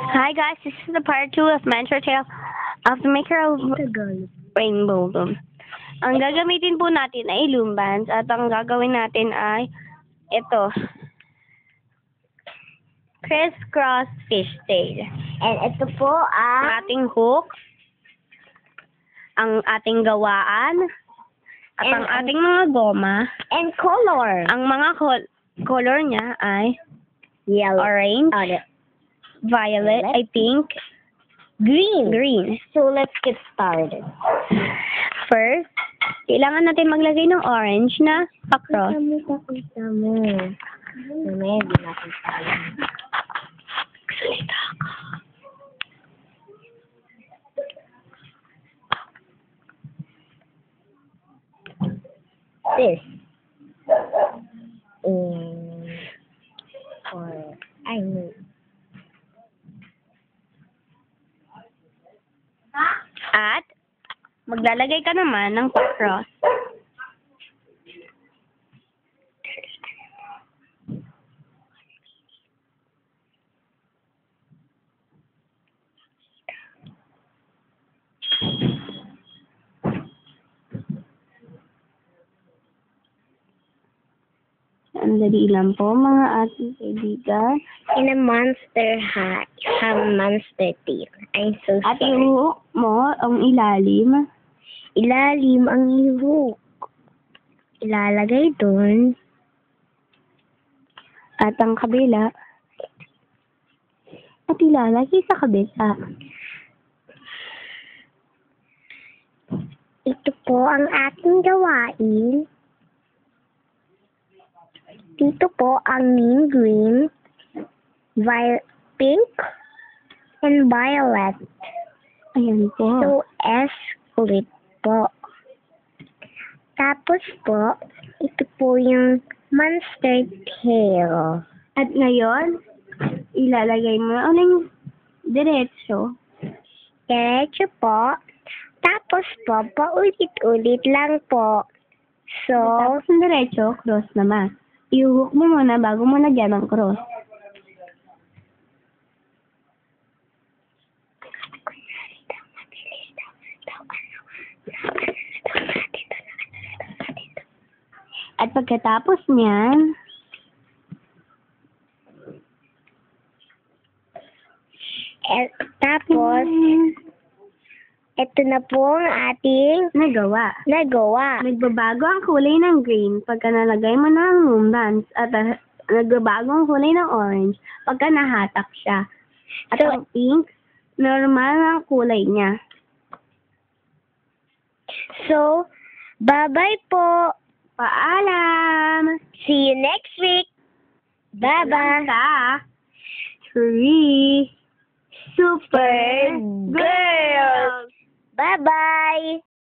Hi guys, this is the part 2 of Mantra Tale of the Maker of Rainbow Loom. Ang gagamitin po natin ay loom bands at ang gagawin natin ay ito. Crisscross fishtail. And ito po Ang ang ating hook, ang ating gawaan, at ang ating mga goma. and color. Ang mga color niya ay Yellow. orange, violet, I think, green. So let's get started. First, kailangan natin maglagay ng orange na pa-cross. Kita mo. Mamaya di natin tayo. Salita ka. This. Or, I know. At, maglalagay ka naman ng pa-cross. Ang dali lang po, mga ating kaibigan. In a monster hat, have monster tail. I'm so At sorry. ihuhok mo ang ilalim. Ilalim ang ihok. Ilalagay dun. At ang kabila. At ilalagay sa kabila. Ito po ang ating gawain. Dito po ang main green, pink, and violet. Ayan po. So, S ulit po. Tapos po, ito po yung monster tail. At ngayon, ilalagay mo uling diretso. Diretso po. Tapos po, paulit-ulit lang po. So, Tapos ng diretso, cross naman. Ihuhok mo muna bago mo lagyan ng cross. At pagkatapos niyan, tapos, ito na po ang ating nagawa. nagawa. Nagbabago ang kulay ng green pagka nalagay mo ng loom bands at nagbabago ang kulay ng orange pagka nahatak siya. At So, ang pink, normal ang kulay niya. So, bye-bye po. Paalam! See you next week. Bye-bye. Sa 3 Super Girls! Bye-bye.